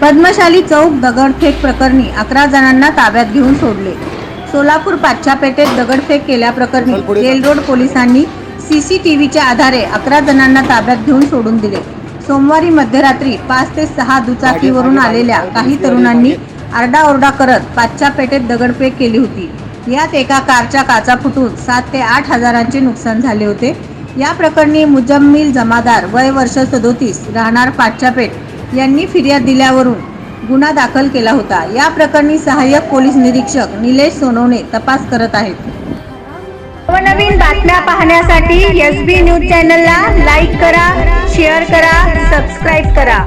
पद्मशाली चौक दगडफेक प्रकरणी 11 जणांना ताब्यात घेऊन सोडले। सोलापूर पाच्छा पेठेत दगडफेक केल्याप्रकरणी जेल रोड पोलिसांनी सीसीटीव्हीच्या आधारे 11 जणांना ताब्यात घेऊन सोडून दिले। सोमवारी मध्यरात्री 5 ते 6 दुचाकीवरून आलेल्या काही तरुणांनी आरडाओरडा करत पाच्छा पेठेत दगडफेक केली होती। यात एका कारच्या काचा फुटून 7 ते 8 हजारांचे नुकसान झाले होते। या प्रकरणी मुजम्मिल जमादार वय वर्ष 37 राहणार पाच्छा पेठ यांनी फिर्याद दिल्यावरून गुन्हा दाखल केला होता। या प्रकरणी सहाय्यक पोलीस निरीक्षक निलेश सोनवणे तपास करत आहेत। नवनवीन बातम्या पाहण्यासाठी SB न्यूज चॅनलला लाईक करा, शेअर करा, सबस्क्राईब करा।